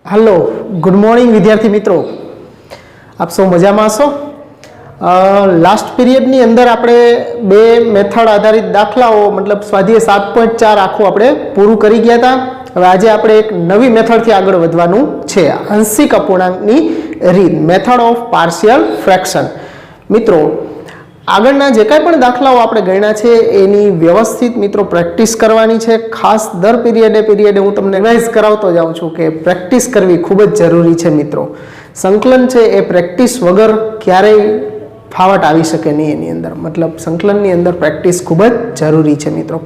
Hello good morning विद्यार्थी मित्रों, आप सौ मजा में हशो। लास्ट पीरियडनी अंदर आपणे बे मेथड आधारित दाखलाओ मतलब स्वाध्याय 7.4 आखुं आपणे पूरुं करी गया था। हवे आजे आपणे एक नवी मेथड थी आगळ वधवानुं छे, आंशिक अपूर्णांकनी રીત, मेथड ऑफ पार्शियल फ्रेक्शन। मित्रों આગળના જે કાંઈ પણ દાખલાઓ આપણે ગણ્યા છે એની વ્યવસ્થિત મિત્રો પ્રેક્ટિસ કરવાની છે। ખાસ દર પીરિયડે હું તમને રિવાઇઝ કરાવતો જાઉં છું કે પ્રેક્ટિસ કરવી ખૂબ જ જરૂરી છે મિત્રો। સંકલન છે એ પ્રેક્ટિસ વગર ક્યારેય ફાવટ આવી શકે નહીં એની અંદર, મતલબ સંકલનની અંદર પ્રેક્ટિસ ખૂબ જ જરૂરી છે મિત્રો।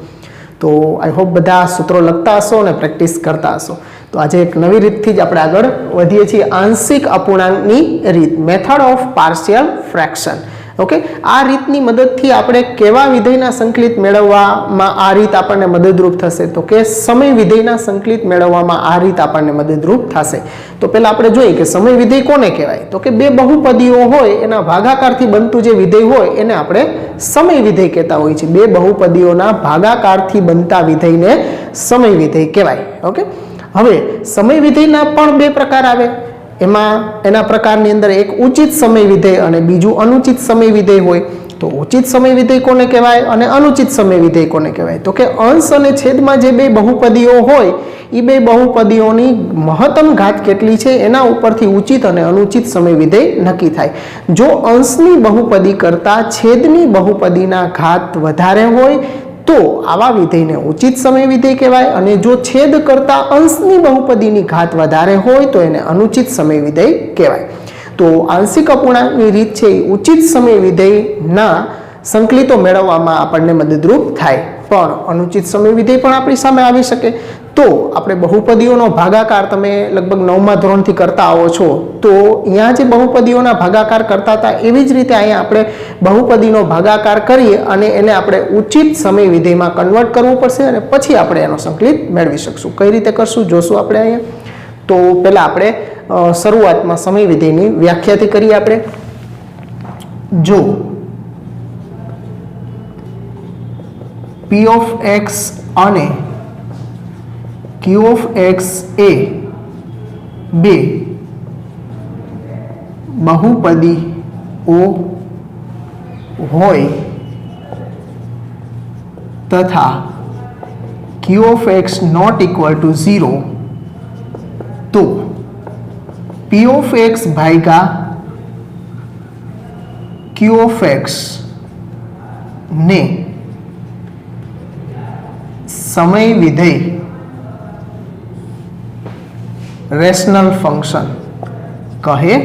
તો આઈ હોપ બધા સૂત્રો લખતા હશો અને પ્રેક્ટિસ કરતા હશો। તો આજે એક નવી રીતથી જ આપણે આગળ વધીએ છીએ, આંશિક અપૂર્ણાંકની રીત, method of partial fraction. Okay, आ रीतनी मददथी आपणे केवा विधेयना संकलित मेळववामां आ रीत आपणने मददरूप थशे, तो के समय विधेयना संकलित मेळववामां आ रीत आपणने मददरूप थशे। तो पहेला आपणे जोईए के समय विधेय कोने कहेवाय, तो के बे बहुपदीओ होय एना भागाकारथी बनतुं जे विधेय होय एने आपणे समय विधेय कहेता होय छे। बे बहुपदीओना भागाकारथी बनता विधेयने समय विधेय कहेवाय। ओके, हवे समय विधेयना पण बे प्रकार आवे। एमां एना प्रकारनी अंदर एक उचित समय विधेय अने बीजू अनुचित समय विधेय होय। तो उचित समय विधेय कोने कहेवाय अने अनुचित समय विधेय कोने कहेवाय, तो के अंश अने छेदमां जे बे बहुपदीओ होय ई बे बहुपदीओनी महत्तम घात केटली छे एना उपरथी उचित अने अनुचित समय विधेय नक्की थाय। जो अंशनी बहुपदी करता छेदनी बहुपदीना घात वधारे होय तो आवा विधेयने उचित समय विधेय कहेवाय, अने जो छेद करता अंशनी बहुपदीनी घात वधारे होय तो एने अनुचित समय विधेय कहेवाय। तो आंशिक अपूर्णांकनी रीत छे उचित समय विधेयना संकलितो मेळववामां आपणने मददरूप थाय, पण अनुचित समय विधेय पण आपणी सामे आवी शके। तो आपणे बहुपदीओनो भागाकार तमे लगभग 9मा धोरणथी करता आवो छो, तो अहींया जे बहुपदीओना भागाकार करता हता एवी ज रीते अहींया आपणे बहुपदीनो भागाकार करीए अने एने आपणे उचित समय विधेयमां कन्वर्ट करवुं पड़शे अने पछी आपणे एनो संकलित मेळवी शकशुं। कई रीते करशुं जोशुं आपणे अहींया। तो पहेला आपणे शरूआतमां समय विधेयनी व्याख्याथी करीए। आपणे जो P of x અને Q of x એ બે બહુપદીઓ હોય તથા Q of x not equal to 0, તો P of x ભાગ્યા Q of x ને समय विधेय रेशनल फंक्शन कहे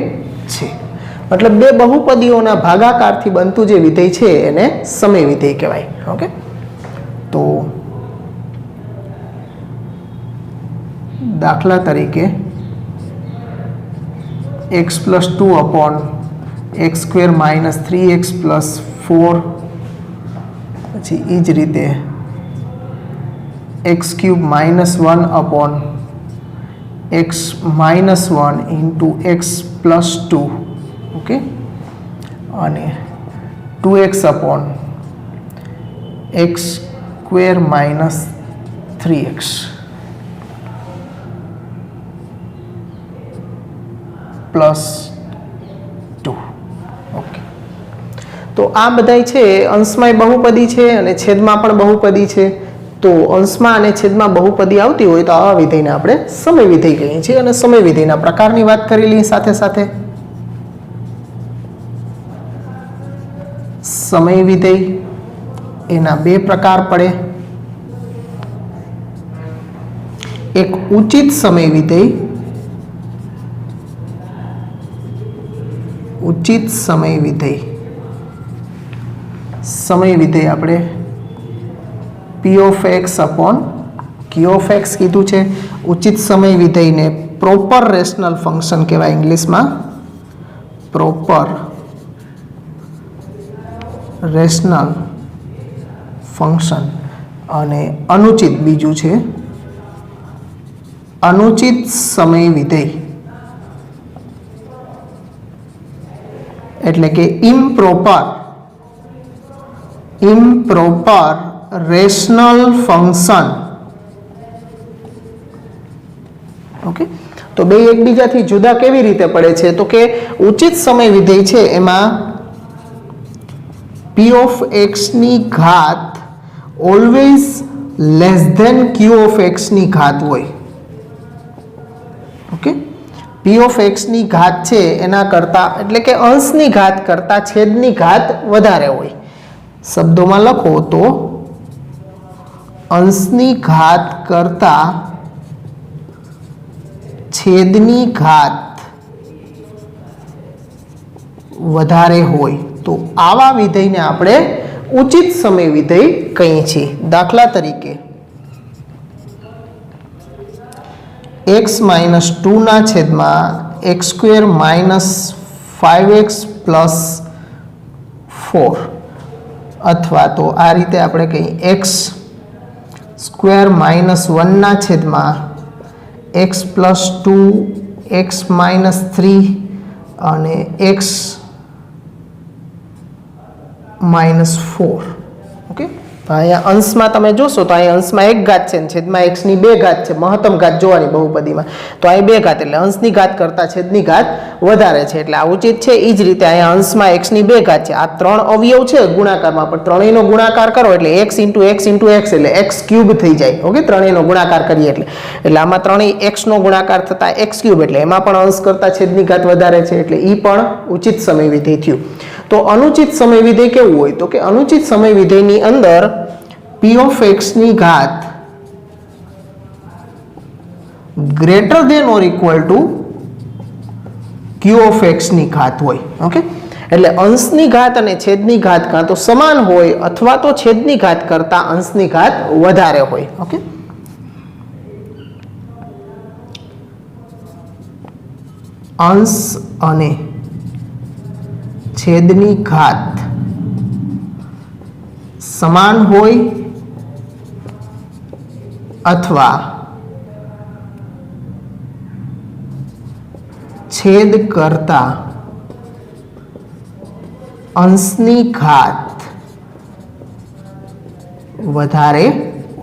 छे। मतलब बे बहुपदीओना भागाकारथी बनतुं जे विधेय छे एने समय विधेय कहेवाय। ओके, तो दाखला तरीके x + 2 अपॉन x² - 3x + 4 पछी ई ज रीते x³ - 1 upon x - 1 into x + 2, okay, અને 2x upon x² - 3x + 2। Okay, तो आ बधाई छे अंशमांय बहुपदी छे અને છેદમાં પણ बहुपदी छे। तो अंशमां અને છેદમાં बहुपदी आवती होय तो आवा विधेयने આપણે समय विधेय कहीए छीए। અને समय विधेयना प्रकारनी વાત કરી લઈએ સાથે સાથે। समय विधेय एना બે પ્રકાર પડે, એક ઉચિત समय विधेय, उचित समय विधेय, समय विधेय આપણે P of x upon Q of x कीधुं छे। उचित समय विधेय ने प्रोपर रेशनल फंक्शन कहेवाय, इंग्लिश में प्रोपर रेशनल फंक्शन। अने अनुचित बीजू छे अनुचित समय विधेय, एटले के इम्प्रोपर रेशनल फंक्शन। ओके, તો બે એકબીજાથી જુદા કેવી રીતે પડે છે? તો કે ઉચિત સમય વિધેય છે એમાં p ઓફ x ની ઘાત always less than q of x ની ઘાત હોય. ઓકે, p ઓફ x ની ઘાત છે એના કરતા, એટલે કે અંશની ઘાત કરતા છેદની ઘાત વધારે હોય. શબ્દોમાં લખો તો અંશની ઘાત કરતા છેદની ઘાત વધારે હોય તો આવા વિધેયને આપણે ઉચિત સમય વિધેય કહીએ છીએ. દાખલા તરીકે x માઇનસ 2 ના છેદમાં x square minus 5x plus 4, અથવા તો આ રીતે આપણે કહીએ x સ્ક્વેર માઇનસ 1 ના છેદમાં x પ્લસ 2 x માઇનસ 3 અને x માઇનસ 4. ઓકે, તો અહીંયા અંશમાં તમે જોશો તો અહીંયા અંશમાં એક ઘાત છે અને છેદમાં x ની બે ઘાત છે. મહત્તમ ઘાત જોવાની બહુપદીમાં, તો અહીં બે ઘાત એટલે અંશની ઘાત કરતાં છેદની ઘાત વધારે છે એટલે આ ઉચિત છે. એ જ રીતે અહીંયા અંશમાં x ની બે ઘાત છે. આ ત્રણ અવયવ છે ગુણાકારમાં, પણ ત્રણેયનો ગુણાકાર કરો એટલે x into x into x એટલે x ક્યુબ થઈ જાય. ઓકે, ત્રણેયનો ગુણાકાર કરીએ એટલે આમાં ત્રણેય x નો ગુણાકાર થતા x ક્યુબ, એટલે એમાં પણ અંશ કરતાં છેદની ઘાત વધારે છે એટલે એ પણ ઉચિત સમય વિધેય થયું. તો અનુચિત સમય વિધેય કેવું હોય? તો કે અનુચિત સમય વિધેયની અંદર p ઓફ x ની ઘાત greater than or equal to q of x ની ઘાત હોય. ઓકે, એટલે અંશની ઘાત અને છેદની ઘાત કાં તો સમાન હોય અથવા તો છેદની ઘાત કરતા અંશની ઘાત વધારે હોય. ઓકે, અંશ અને છેદની ઘાત સમાન હોય અથવા છેદ કરતા અંશની ઘાત વધારે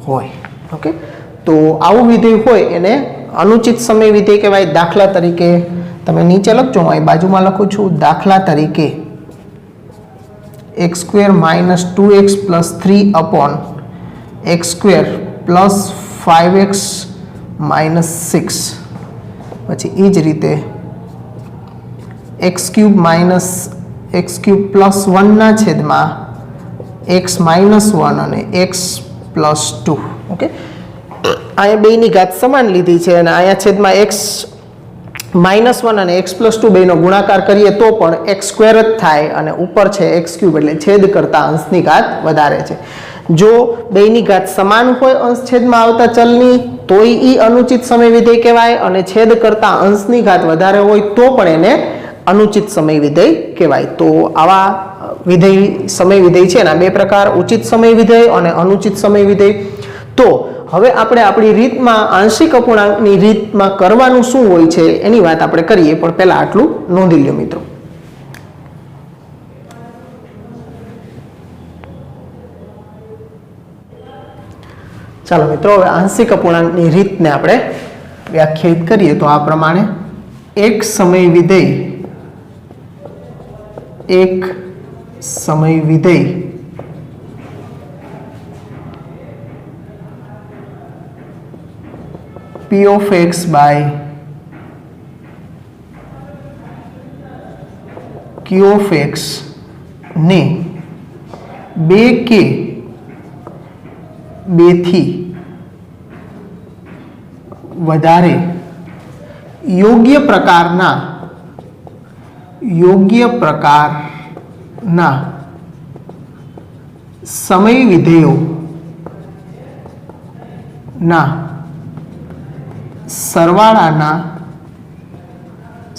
હોય. ઓકે, તો આવું વિધેય હોય એને અનુચિત સમય વિધેય કહેવાય. દાખલા તરીકે તમે નીચે લખજો, હું અહીં બાજુમાં લખું છું. દાખલા તરીકે x square minus 2x plus 3 upon x square plus 5x minus 6. પછી એ જ રીતે x cube minus x cube plus 1 ના છેદમાં x માઇનસ 1 અને x પ્લસ 2. ઓકે, અહીંયા બેની ઘાત સમાન લીધી છે અને અહીંયા છેદમાં x માઇનસ 1 અને x પ્લસ 2 બેનો ગુણાકાર કરીએ તો પણ x સ્ક્વેર જ થાય અને ઉપર છે x ક્યુબ, એટલે છેદ કરતા અંશની ઘાત વધારે છે. જો બેની ઘાત સમાન હોય અંશ છેદમાં આવતા ચલની તોય એ અનુચિત સમય વિધેય કહેવાય, અને છેદ કરતા અંશની ઘાત વધારે હોય તો પણ એને અનુચિત સમય વિધેય કહેવાય. તો આવા વિધેય સમય વિધેય છે એના બે પ્રકાર, ઉચિત સમય વિધેય અને અનુચિત સમય વિધેય. તો હવે આપણે આપણી રીતમાં આંશિક અપૂર્ણાંકની રીતમાં કરવાનું શું હોય છે એની વાત આપણે કરીએ, પણ પહેલા આટલું નોંધી લ્યો મિત્રો. ચાલો મિત્રો, હવે આંશિક અપૂર્ણાંકની રીતને આપણે વ્યાખ્યાયિત કરીએ તો આ પ્રમાણે એક સમય વિધેય p of x by q of x ને બે કે બેથી વધારે યોગ્ય પ્રકારના સમય વિધેયો ના સરવાળાના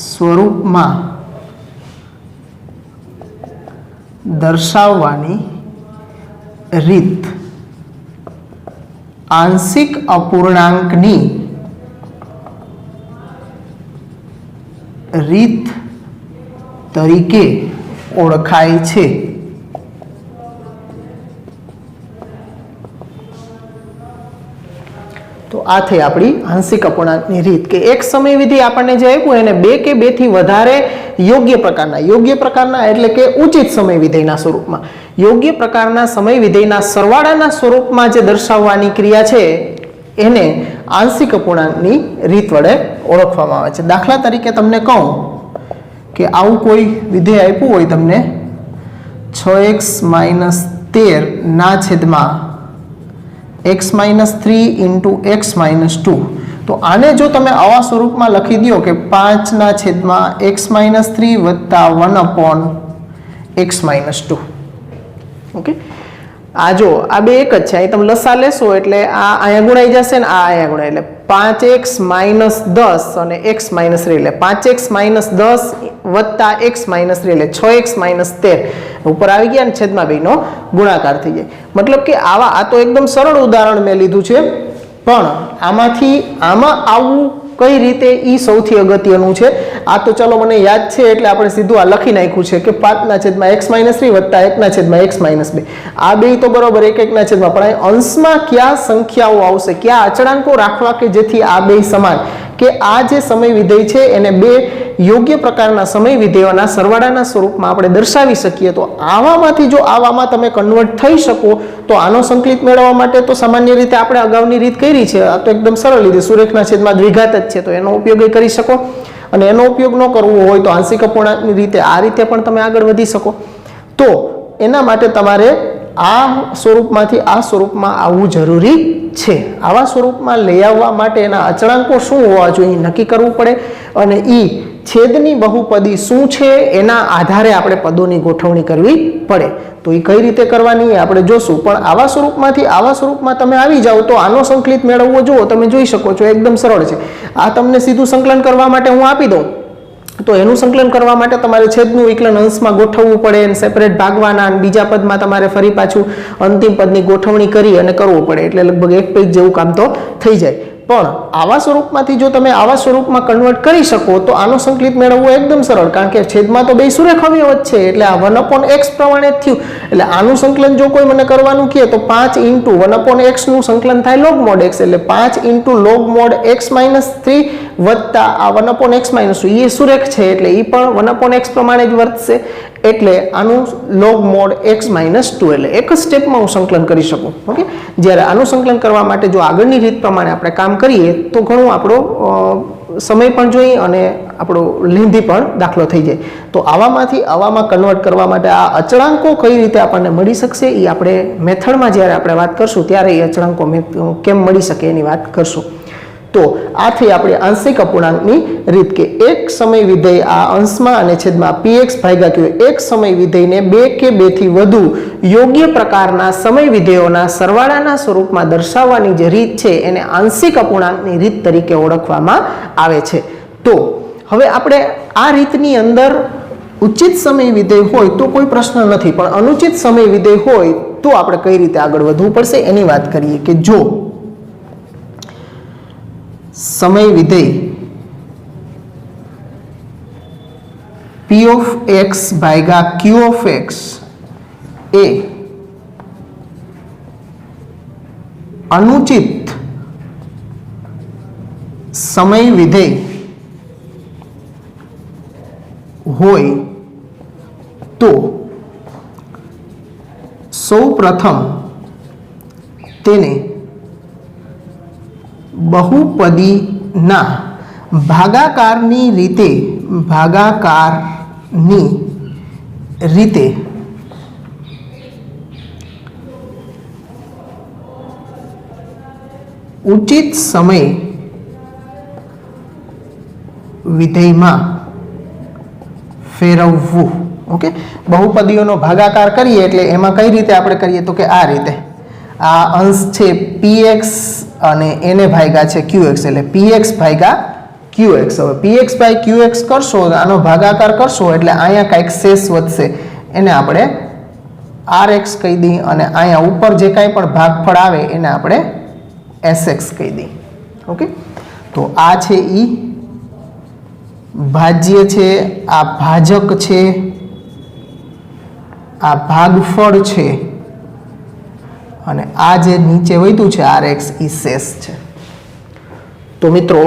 સ્વરૂપમાં દર્શાવવાની રીત આંશિક અપૂર્ણાંકની રીત તરીકે ઓળખાય છે. તો આ થઈ આપણી આંશિક અપૂર્ણાંકની રીત કે એક સમય વિધેય આપણને જે આપ્યું એને બે કે બેથી વધારે યોગ્ય પ્રકારના એટલે કે ઉચિત સમય વિધેયના સ્વરૂપમાં યોગ્ય પ્રકારના સમય વિધેયના સરવાળાના સ્વરૂપમાં જે દર્શાવવાની ક્રિયા છે એને આંશિક અપૂર્ણાંકની રીત વડે ઓળખવામાં આવે છે. દાખલા તરીકે તમને કહું કે આવું કોઈ વિધેય આપ્યું હોય તમને 6x - 13 ના છેદમાં x - 3 × x - 2. તો આને જો તમે આવા સ્વરૂપમાં લખી દો કે 5 ના છેદમાં x - 3 વત્તા 1/x - 2. ઓકે, આ જો આ બે એક જ છે. અહીં તમે લસા લેશો એટલે આ અહીંયા ગુણાઈ જશે ને આ અહીંયા ગુણાય એટલે 5x - 10 અને x - 3 એટલે 5x - 10 વત્તા x - 3 એટલે 6x - 13 ઉપર આવી ગયા ને છેદમાં બેનો ગુણાકાર થઈ જાય. મતલબ કે આ તો એકદમ સરળ ઉદાહરણ મેં લીધું છે, પણ આમાં આવવું કઈ રીતે ઈ સૌથી અગત્યનું છે. આ તો ચલો મને યાદ છે એટલે આપણે સીધું આ લખી નાખ્યું છે કે 5/x - 3 વત્તા 1/x - 2. આ બે તો બરોબર 1/1 છેદમાં, પણ અંશમાં કયા સંખ્યાઓ આવશે, કયા અચળાંકો રાખવા કે જેથી આ બે સમાન કે આ જે સમય વિધેય છે એને બે યોગ્ય પ્રકારના સમય વિધેયોના સરવાળાના સ્વરૂપમાં આપણે દર્શાવી શકીએ. તો આવામાંથી જો આવામાં તમે કન્વર્ટ થઈ શકો તો આનો સંકલિત મેળવવા માટે તો સામાન્ય રીતે આપણે અગાઉની રીત કરી છે. આ તો એકદમ સરળ રીતે સુરેખના છેદમાં દ્વિઘાત જ છે, તો એનો ઉપયોગ કરી શકો. અને એનો ઉપયોગ ન કરવો હોય તો આંશિક અપૂર્ણાંકની રીતે આ રીતે પણ તમે આગળ વધી શકો. તો એના માટે તમારે આ સ્વરૂપમાંથી આ સ્વરૂપમાં આવવું જરૂરી છે. આવા સ્વરૂપમાં લઈ આવવા માટે એના અચળાંકો શું હોવા જોઈએ નક્કી કરવું પડે, અને ઈ છેદની બહુપદી શું છે એના આધારે આપણે પદોની ગોઠવણી કરવી પડે. તો એ કઈ રીતે કરવાની એ આપણે જોશું. પણ આવા સ્વરૂપમાંથી આવા સ્વરૂપમાં તમે આવી જાઓ તો આનો સંકલિત મેળવવો જુઓ તમે જોઈ શકો છો એકદમ સરળ છે. આ તમને સીધું સંકલન કરવા માટે હું આપી દઉં તો એનું સંકલન કરવા માટે તમારે છેદનું વિકલન અંશમાં ગોઠવવું પડે અને સેપરેટ ભાગવાના, અને બીજા પદમાં તમારે ફરી પાછું અંતિમ પદની ગોઠવણી કરી અને કરવું પડે. એટલે લગભગ એક પેજ જેવું કામ તો થઈ જાય. પણ આવા સ્વરૂપમાંથી જો તમે આવા સ્વરૂપમાં કન્વર્ટ કરી શકો તો આનો સંકલિત મેળવવો એકદમ સરળ, કારણ કે છેદમાં તો બે સુરેખ અવયવ જ છે એટલે આ 1/x પ્રમાણે જ થયું. એટલે આનું સંકલન જો કોઈ મને કરવાનું કહે તો 5 × 1/x નું સંકલન થાય log mod x, એટલે 5 × log mod x - 3 વત્તા આ 1/x - 2 એ સુરેખ છે એટલે એ પણ 1/x પ્રમાણે જ વર્તશે. એટલે આનું log mod x - 2 એટલે એક જ સ્ટેપમાં હું સંકલન કરી શકું. ઓકે, જ્યારે આનું સંકલન કરવા માટે જો આગળની રીત પ્રમાણે આપણે કામ કરીએ તો ઘણું આપણો સમય પણ જોઈએ અને આપણો લેન્ધી પણ દાખલો થઈ જાય. તો આવામાંથી આવામાં કન્વર્ટ કરવા માટે આ અચળાંકો કઈ રીતે આપણને મળી શકશે એ આપણે મેથડમાં જ્યારે આપણે વાત કરશું ત્યારે એ અચળાંકો કેમ મળી શકે એની વાત કરશું. તો આ થઈ આપણી આંશિક અપૂર્ણાંકની રીત કે એક સમય વિધેય આ અંશમાં અને છેદમાં px ભાગ્યા q એક સમય વિધેયને બે કે બેથી વધુ યોગ્ય પ્રકારના સમય વિધેયોના સરવાળાના સ્વરૂપમાં દર્શાવવાની જે રીત છે એને આંશિક અપૂર્ણાંકની રીત તરીકે ઓળખવામાં આવે છે. તો હવે આપણે આ રીતની અંદર ઉચિત સમય વિધેય હોય તો કોઈ પ્રશ્ન નથી, પણ અનુચિત સમય વિધેય હોય તો આપણે કઈ રીતે આગળ વધવું પડશે એની વાત કરીએ. કે જો સમય વિધેય p(x) ભાગ્યા q(x) એ અનુચિત સમય વિધેય હોય તો સૌપ્રથમ તેને બહુપદીના ભાગાકારની રીતે ઉચિત સમય વિધેયમાં ફેરવવું. ઓકે, બહુપદીઓનો ભાગાકાર કરીએ એટલે એમાં કઈ રીતે આપણે કરીએ તો કે આ રીતે આ અંશ છે px અને એને ભાગ્યા છે qx એટલે px ભાગ્યા qx. હવે px ભાગ્યા qx કરશો આનો ભાગાકાર કરશો એટલે અહીંયા કંઈક શેષ વધશે એને આપણે rx કહી દઈએ અને અહીંયા ઉપર જે કાંઈ પણ ભાગફળ આવે એને આપણે sx કહી દઈએ. ઓકે, તો આ છે ઈ ભાજ્ય છે, આ ભાજક છે, આ ભાગફળ છે અને આ જે નીચે વધ્યું છે rx ઈ શેષ છે. તો મિત્રો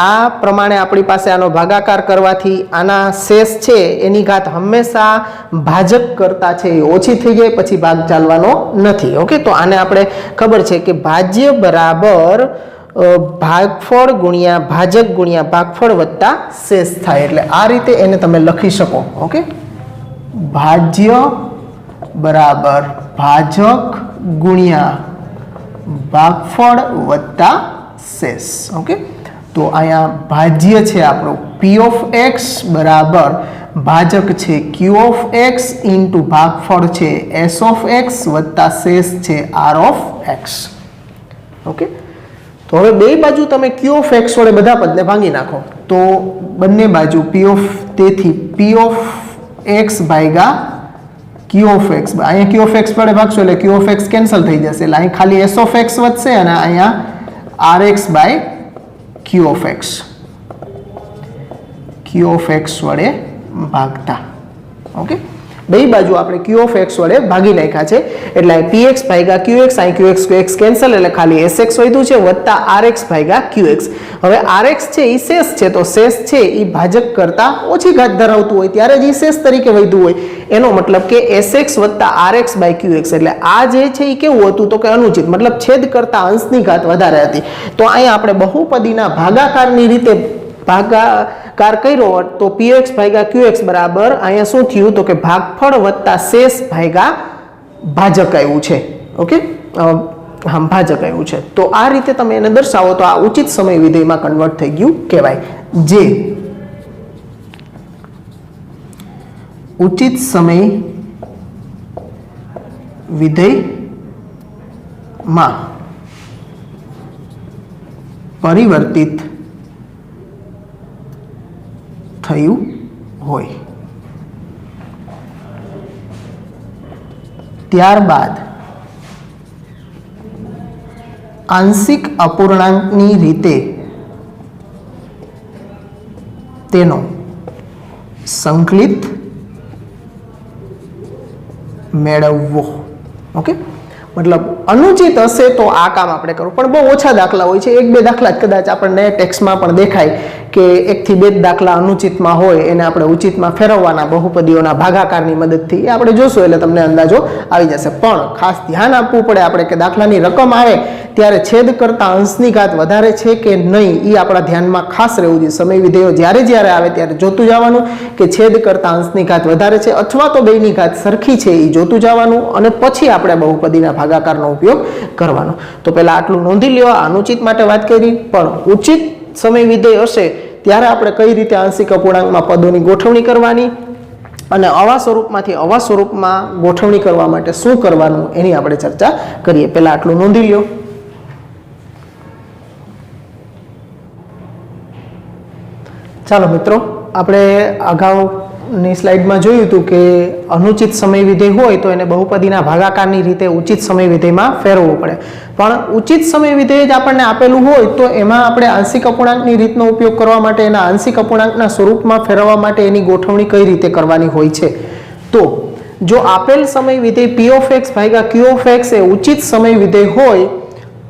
આ પ્રમાણે આપણી પાસે આનો ભાગાકાર કરવાથી આના શેષ છે એની ઘાત હંમેશા ભાજક કરતા છે એ ઓછી થઈ જાય, પછી ભાગ ચાલવાનો નથી. ઓકે, તો આને આપણે ખબર છે કે ભાજ્ય બરાબર ભાગફળ ગુણ્યા ભાજક ગુણ્યા ભાગફળ વત્તા શેષ થાય. એટલે આ રીતે એને તમે લખી શકો. ઓકે, ભાજ્ય બરાબર ભાજક ગુણ્યા ભાગફળ વત્તા શેષ. ઓકે, તો અહીંયા ભાજ્ય છે આપણો p ઓફ x બરાબર ભાજક છે q ઓફ x ઇન્ટુ ભાગફળ છે s ઓફ x વત્તા શેષ છે r ઓફ x. ઓકે, તો હવે બે બાજુ તમે q ઓફ x વડે બધા પદને ભાંગી નાખો તો બંને બાજુ તેથી p ઓફ x ભાગ્યા q ઓફ x, અહીંયા q ઓફ x વડે ભાગશો એટલે q ઓફ x કેન્સલ થઈ જશે, એટલે અહીં ખાલી s ઓફ x વધશે અને અહીંયા rx by q of x, q of x વડે ભાગતા. ઓકે, બે બાજુ આપણે q ઓફ x વડે ભાગી નાખ્યા છે એટલે px ભાગ્યા qx, અહીં qx કેન્સલ એટલે ખાલી sx વધ્યું છે વત્તા rx ભાગ્યા qx. હવે rx છે એ શેષ છે, તો શેષ છે એ ભાજક કરતા ઓછી ઘાત ધરાવતું હોય ત્યારે જ શેષ તરીકે વધ્યું હોય, એનો મતલબ કે sx વત્તા rx બાય qx. એટલે આ જે છે એ કેવું હતું તો કે અનુચિત, મતલબ છેદ કરતા અંશની ઘાત વધારે હતી. તો અહીંયા આપણે બહુપદીના ભાગાકારની રીતે ભાગાકાર કર્યો તો px ભાગ્યા qx બરાબર અહીંયા શું થયું તો કે ભાગફળ વત્તા શેષ ભાગ્યા ભાજક આવ્યું છે. ઓકે, હા, ભાજક આવ્યું છે. તો આ રીતે તમે એને દર્શાવો તો આ ઉચિત સમય વિધેયમાં કન્વર્ટ થઈ ગયું કહેવાય. જે ઉચિત સમય વિધેયમાં પરિવર્તિત થયું હોય. ત્યારબાદ આંશિક અપૂર્ણાંકની રીતે તેનો સંકલિત મેળવવો. ઓકે, મતલબ અનુચિત હશે તો આ કામ આપણે કરવું, પણ બહુ ઓછા દાખલા હોય છે, એક બે દાખલા જ કદાચ આપણને ટેક્સ્ટમાં પણ દેખાય કે 1 થી 2 દાખલા અનુચિતમાં હોય એને આપણે ઉચિતમાં ફેરવવાના બહુપદીઓના ભાગાકારની મદદથી. એ આપણે જોશું એટલે તમને અંદાજો આવી જશે. પણ ખાસ ધ્યાન આપવું પડે આપણે કે દાખલાની રકમ આવે ત્યારે છેદ કરતા અંશની ઘાત વધારે છે કે નહીં એ આપણા ધ્યાનમાં ખાસ રહેવું જોઈએ. સમય વિધેયો જ્યારે આવે ત્યારે જોતું જવાનું કે છેદ કરતા અંશની ઘાત વધારે છે અથવા તો બેની ઘાત સરખી છે એ જોતું જવાનું અને પછી આપણે બહુપદીના ભાગાકારનો ઉપયોગ કરવાનો. તો પહેલા આટલું નોંધી લ્યો, અનુચિત માટે વાત કરી, પણ ઉચિત સમય વિધેય હશે ત્યારે આપણે કઈ રીતે આંશિક અપૂર્ણાંકમાં પદોની ગોઠવણી કરવાની અને આવા સ્વરૂપમાંથી આવા સ્વરૂપમાં ગોઠવણી કરવા માટે શું કરવાનું એની આપણે ચર્ચા કરીએ. પહેલા આટલું નોંધી લ્યો. ચાલો મિત્રો, આપણે અગાઉની સ્લાઇડમાં જોયું હતું કે અનુચિત સમય વિધેય હોય તો એને બહુપદીના ભાગાકારની રીતે ઉચિત સમય વિધેયમાં ફેરવવું પડે. પણ ઉચિત સમય વિધેય જ આપણને આપેલું હોય તો એમાં આપણે આંશિક અપૂર્ણાંકની રીતનો ઉપયોગ કરવા માટે, એના આંશિક અપૂર્ણાંકના સ્વરૂપમાં ફેરવવા માટે એની ગોઠવણી કઈ રીતે કરવાની હોય છે. તો જો આપેલ સમય વિધેય p ઓફ x ભાગ્યા q ઓફ x એ ઉચિત સમય વિધેય હોય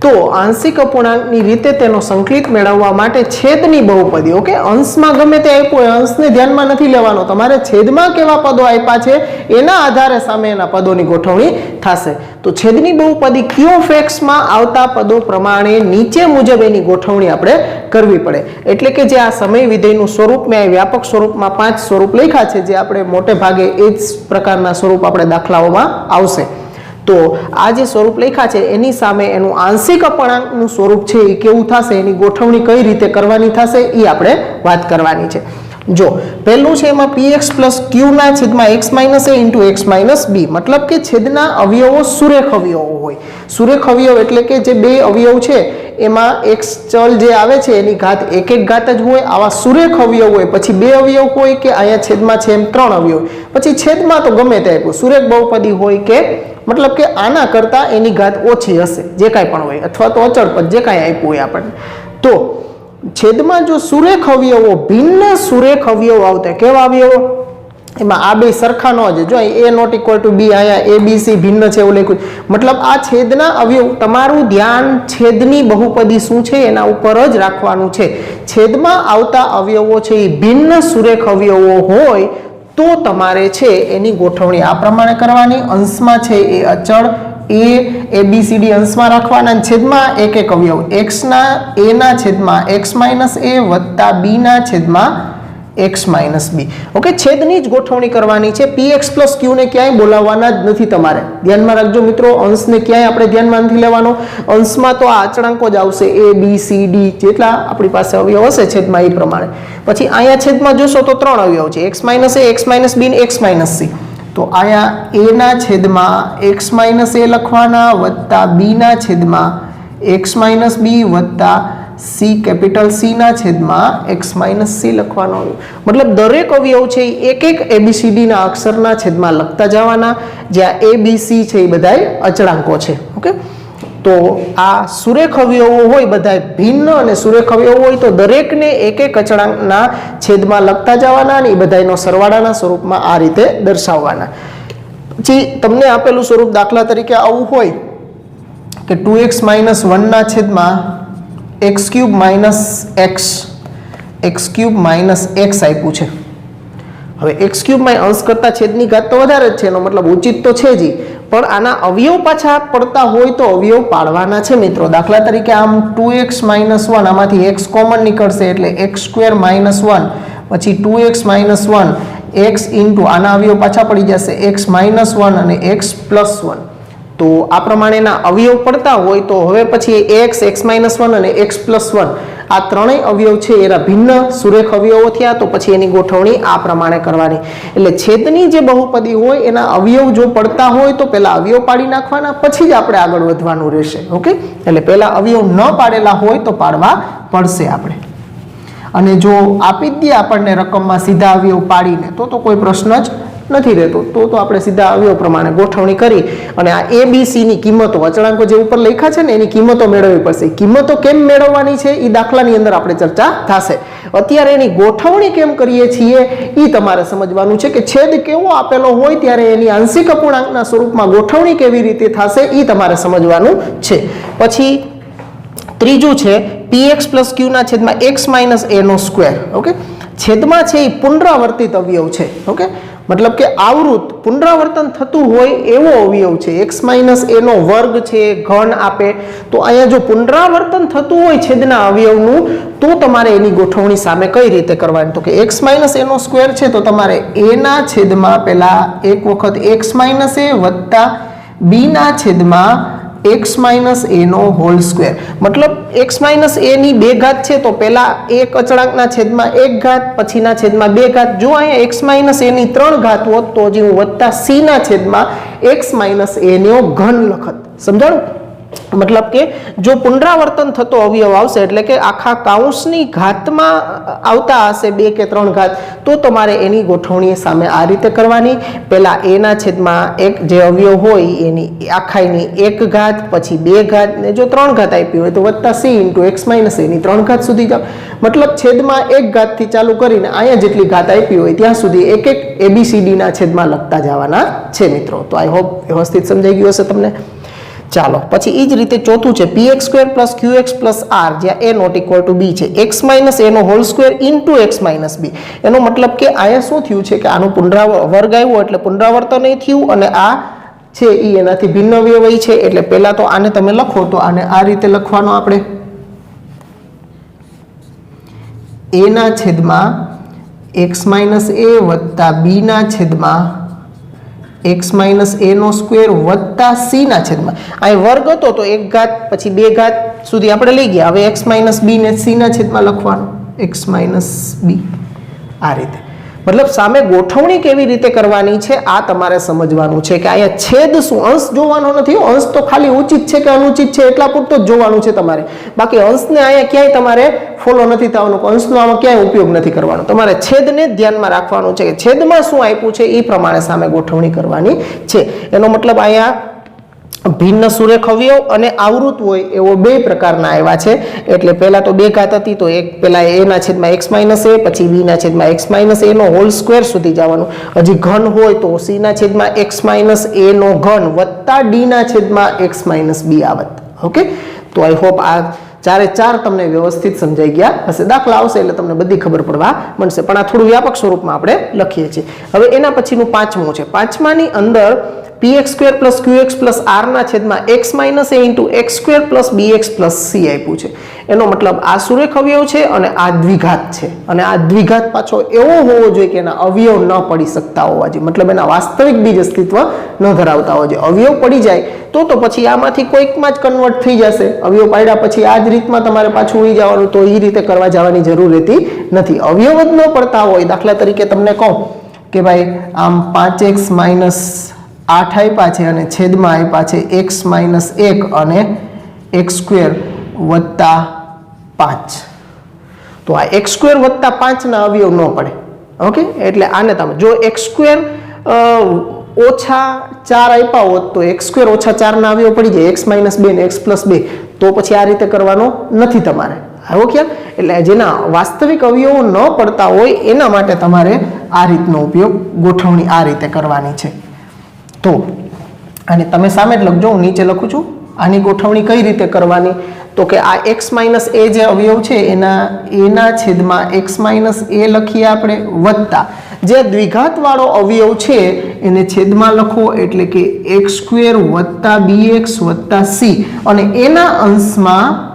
તો આંશિક અપૂર્ણાંકની રીતે તેનો સંકલિત મેળવવા માટે છેદની બહુપદી, ઓકે, અંશમાં ગમે તે આપ્યો હોય અંશને ધ્યાનમાં નથી લેવાનો, તમારે છેદમાં કેવા પદો આપ્યા છે એના આધારે સામે એના પદોની ગોઠવણી થશે. તો છેદની બહુપદી q ઓફ x માં આવતા પદો પ્રમાણે નીચે મુજબ એની ગોઠવણી આપણે કરવી પડે. એટલે કે જે આ સમય વિધેયનું સ્વરૂપ મેં વ્યાપક સ્વરૂપમાં 5 સ્વરૂપ લખ્યા છે, જે આપણે મોટે ભાગે એ જ પ્રકારના સ્વરૂપ આપણે દાખલાઓમાં આવશે. તો આ જે સ્વરૂપ લખ્યા છે એની સામે એનું આંશિક અપૂર્ણાંકનું સ્વરૂપ છે એ કેવું થશે, એની ગોઠવણી કઈ રીતે કરવાની થશે એ આપણે વાત કરવાની છે. જો પહેલું છે એમાં px પ્લસ q ના છેદમાં x minus a into x minus b, મતલબ કે છેદના અવયવો સુરેખ અવયવો હોય. સુરેખ અવયવ એટલે કે જે બે અવયવ છે એમાં x ચલ જે આવે છે એની ઘાત એક ઘાત જ હોય. આવા સુરેખ અવયવ હોય, પછી બે અવયવ હોય કે અહીંયા છેદમાં છે એમ 3 અવયવ, પછી છેદમાં તો ગમે તે આપ્યું સુરેખ બહુપદી હોય કે મતલબ કે આના કરતા એની ઘાત ઓછી હશે જે કાંઈ પણ હોય, અથવા તો અચળ પદ જે કાંઈ આપ્યું હોય આપણને. તો છેદમાં જો સુરેખ અવયવો ભિન્ન સુરેખ અવયવ આવતા, કેવા અવયવો? એમાં આ બે સરખા ન જ જો a not equal to b, અહીંયા abc ભિન્ન છે એવું લખ્યું, મતલબ આ છેદના અવયવ, તમારું ધ્યાન છેદની બહુપદી શું છે એના ઉપર જ રાખવાનું છે. છેદમાં આવતા અવયવો છે એ ભિન્ન સુરેખ અવયવો હોય તો તમારે છે એની ગોઠવણી આ પ્રમાણે કરવાની. અંશમાં છે એ અચળ a b c d અંશમાં રાખવાના, છેદમાં એક એક અવયવ x ના a ના છેદમાં x માઇનસ a વત્તા b ના છેદમાં x માઇનસ b. ઓકે, છેદની જ ગોઠવણી કરવાની છે. px પ્લસ q ને ક્યાંય બોલાવવાના જ નથી. તમારે ધ્યાનમાં રાખજો મિત્રો, અંશને ક્યાંય આપણે ધ્યાનમાં નથી લેવાનો. અંશમાં તો આ અચળાંકો જ આવશે a b c d જેટલા આપણી પાસે અવયવ હશે છેદમાં એ પ્રમાણે. પછી અહીંયા છેદમાં જોશો તો ત્રણ અવયવ છે, x minus a, x minus b ને x માઇનસ c. તો અહીંયા a ના છેદમાં x માઇનસ a લખવાના વત્તા b ના છેદમાં x માઇનસ b વત્તા c કેપિટલ c ના છેદમાં x માઇનસ c લખવાનો. મતલબ દરેક અવયવ છે એક એક abcd ના અક્ષરના છેદમાં લખતા જવાના, જ્યાં a b c છે એ બધાય અચળાંકો છે. ઓકે, તો આ સુરેખ અવયવો હોય બધા ભિન્ન અને સુરેખ અવયવો હોય તો દરેકને એક એક અચળાંકના છેદમાં લખતા જવાના અને એ બધાનો સરવાળાના સ્વરૂપમાં આ રીતે દર્શાવવાના. પછી તમને આપેલું સ્વરૂપ દાખલા તરીકે આવું હોય કે 2x માઇનસ 1 ના છેદમાં x cube minus x cube minus x આપ્યું છે. હવે x ક્યુબમાં અંશ કરતા છેદની ઘાત તો વધારે જ છે, એનો મતલબ ઉચિત તો છે જ, પણ આના અવયવ પાછા પડતા હોય તો અવયવ પાડવાના છે મિત્રો. દાખલા તરીકે આમ 2x માઇનસ 1 આમાંથી x કોમન નીકળશે એટલે x સ્ક્વેર માઇનસ 1, પછી 2x માઇનસ 1 x ઇન્ટુ આના અવયવ પાછા પડી જશે x માઇનસ 1 અને x પ્લસ 1. તો આ પ્રમાણેના અવયવ પડતા હોય તો હવે પછી x માઇનસ 1 અને x પ્લસ 1 આ ત્રણેય અવયવ છે એના ભિન્ન સુરેખ અવયવો થયા, તો પછી એની ગોઠવણી આ પ્રમાણે કરવાની. એટલે છેદની જે બહુપદી હોય એના અવયવ જો પડતા હોય તો પહેલા અવયવ પાડી નાખવાના, પછી જ આપણે આગળ વધવાનું રહેશે. ઓકે, એટલે પહેલા અવયવ ન પાડેલા હોય તો પાડવા પડશે આપણે. અને જો આપી જ દે આપણને રકમમાં સીધા અવયવ પાડીને તો કોઈ પ્રશ્ન જ નથી રહેતો. તો આપણે સીધા અવયવ પ્રમાણે ગોઠવણી કરી અને આ a b c ની કિંમતો, અચળાંકો જે ઉપર લખ્યા છે ને એની કિંમતો મેળવવી પડશે. કિંમતો કેમ મેળવવાની છે એ દાખલાની અંદર આપણે ચર્ચા થશે. અત્યારે એની ગોઠવણી કેમ કરીએ છીએ એ તમારે સમજવાનું છે કે છેદ કેવો આપેલો હોય ત્યારે એની આંશિક અપૂર્ણાંકના સ્વરૂપમાં ગોઠવણી કેવી રીતે થશે એ તમારે સમજવાનું છે. પછી ત્રીજું છે px પ્લસ q ના છેદમાં x માઇનસ a નો સ્ક્વેર. ઓકે, છેદમાં છે એ પુનરાવર્તિત અવયવ છે. ઓકે, મતલબ કે આવૃત પુનરાવર્તન થતું હોય એવો અવયવ છે. x માઇનસ a નો વર્ગ છે, ઘન આપે, તો અહીંયા જો પુનરાવર્તન થતું હોય છેદના અવયવનું તો તમારે એની ગોઠવણી સામે કઈ રીતે કરવાની, તો કે x માઇનસ a નો સ્ક્વેર છે તો તમારે a ના છેદમાં પહેલા એક વખત x માઇનસ a વત્તા b ના છેદમાં x માઇનસ a નો હોલ સ્ક્વેર. મતલબ x માઇનસ a ની બે ઘાત છે તો પહેલા એક અચળાંકના છેદમાં એક ઘાત, પછીના છેદમાં બે ઘાત. જો અહીંયા x માઇનસ a ની ત્રણ ઘાત હોત તો હજી હું વત્તા c ના છેદમાં x માઇનસ a નો ઘન લખત. સમજાણું? મતલબ કે જો પુનરાવર્તન થતો અવયવ આવશે એટલે કે આખા કાઉન્સની ઘાતમાં આવતા હશે બે કે ત્રણ ઘાત તો તમારે એની ગોઠવણી સામે આ રીતે કરવાની. પહેલા a ના છેદમાં એક જે અવયવ હોય એની આખાની એક ઘાત, પછી બે ઘાત, ને જો ત્રણ ઘાત આપી હોય તો વત્તા c into x minus a ની ત્રણ ઘાત સુધી જાઓ. મતલબ છેદમાં એક ઘાતથી ચાલુ કરીને અહીંયા જેટલી ઘાત આપી હોય ત્યાં સુધી એક એક abcd ના છેદમાં લખતા જવાના છે મિત્રો. તો આઈ હોપ વ્યવસ્થિત સમજાઈ ગયું હશે તમને. ચાલો પછી એ જ રીતે ચોથું છે px square plus qx plus r, જ્યાં a not equal to b છે, x માઇનસ a નો whole square into x minus b. એનો મતલબ કે અહીંયા શું થયું છે કે આનું વર્ગ આવ્યો એટલે પુનરાવર્તન થયું અને આ છે એ એનાથી ભિન્ન અવયવી છે. એટલે પહેલા તો આને તમે લખો તો આને આ રીતે લખવાનો આપણે a ના છેદમાં x માઇનસ a વત્તા b ના છેદમાં x માઇનસ a નો સ્ક્વેર વત્તા c ના છેદમાં, અહીં વર્ગ હતો તો એક ઘાત પછી બે ઘાત સુધી આપણે લઈ ગયા. હવે x માઇનસ b ને c ના છેદમાં લખવાનું x માઇનસ b આ રીતે. મતલબ સામે ગોઠવણી કેવી રીતે કરવાની છે આ તમારે સમજવાનું છે કે અહીંયા છેદ શું, અંશ જોવાનો નથી. અંશ તો ખાલી ઉચિત છે કે અનુચિત છે એટલા પૂરતો જ જોવાનું છે તમારે. બાકી અંશને અહીંયા ક્યાંય તમારે ફોલો નથી થવાનું, અંશનો આમાં ક્યાંય ઉપયોગ નથી કરવાનો. તમારે છેદને જ ધ્યાનમાં રાખવાનું છે કે છેદમાં શું આપ્યું છે એ પ્રમાણે સામે ગોઠવણી કરવાની છે. એનો મતલબ અહીંયા ભિન્ન સુરેખ અવયવ અને આવૃત હોય એવો બે પ્રકારના આવ્યા છે. એટલે પહેલા તો બે ઘાત હતી તો એક પહેલા a ના છેદમાં x માઇનસ a, પછી b ના છેદમાં x માઇનસ a નો હોલ સ્ક્વેર સુધી જવાનું. હજી ઘન હોય તો c ના છેદમાં x માઇનસ a નો ઘન વત્તા d ના છેદમાં x માઇનસ b આવત. ઓકે, તો આઈ હોપ આ ચારે ચાર તમને વ્યવસ્થિત સમજાઈ ગયા હશે. દાખલા આવશે એટલે તમને બધી ખબર પડવા મળશે, પણ આ થોડું વ્યાપક સ્વરૂપમાં આપણે લખીએ છીએ. હવે એના પછીનું પાંચમું છે. પાંચમાની અંદર px square plus qx plus r ના છેદમાં x minus a into x square plus bx plus c આપ્યું છે. એનો મતલબ આ સુરેખ અવયવ છે અને આ દ્વિઘાત છે, અને આ દ્વિઘાત પાછો એવો હોવો જોઈએ કે એના અવયવ ન પડી શકતા હોવા જોઈએ, મતલબ એના વાસ્તવિક બીજ અસ્તિત્વ ન ધરાવતા હોવા જોઈએ. અવયવ પડી જાય તો પછી આમાંથી કોઈકમાં જ કન્વર્ટ થઈ જશે. અવયવ પાડ્યા પછી આ જ રીતમાં તમારે પાછું ઉડી જવાનું, તો એ રીતે કરવા જવાની જરૂર રહેતી નથી. અવયવ જ ન પડતા હોય, દાખલા તરીકે તમને કહું કે ભાઈ આમ 5x માઇનસ 8 આપ્યા છે અને છેદમાં આપ્યા છે x માઇનસ 1 અને x સ્ક્વેર વત્તા 5, તો આ x સ્ક્વેર વત્તા 5 ના અવયવ ન પડે. ઓકે, એટલે આને તમે જો x સ્ક્વેર ઓછા 4 આપ્યા હોત તો x સ્ક્વેર ઓછા 4 ના અવયવ પડી જાય, x માઇનસ 2 ને x પ્લસ 2, તો પછી આ રીતે કરવાનો નથી તમારે. આવો ખ્યાલ? એટલે જેના વાસ્તવિક અવયવો ન પડતા હોય એના માટે તમારે આ રીતનો ઉપયોગ, ગોઠવણી આ રીતે કરવાની છે. તો અને તમે સામે જ લખજો, હું નીચે લખું છું. આની ગોઠવણી કઈ રીતે કરવાની? તો કે આ x માઇનસ a જે અવયવ છે એના a ના છેદમાં x માઇનસ a લખીએ આપણે, વત્તા જે દ્વિઘાત વાળો અવયવ છે એને છેદમાં લખો, એટલે કે x સ્ક્વેર વત્તા bx વત્તા c, અને એના અંશમાં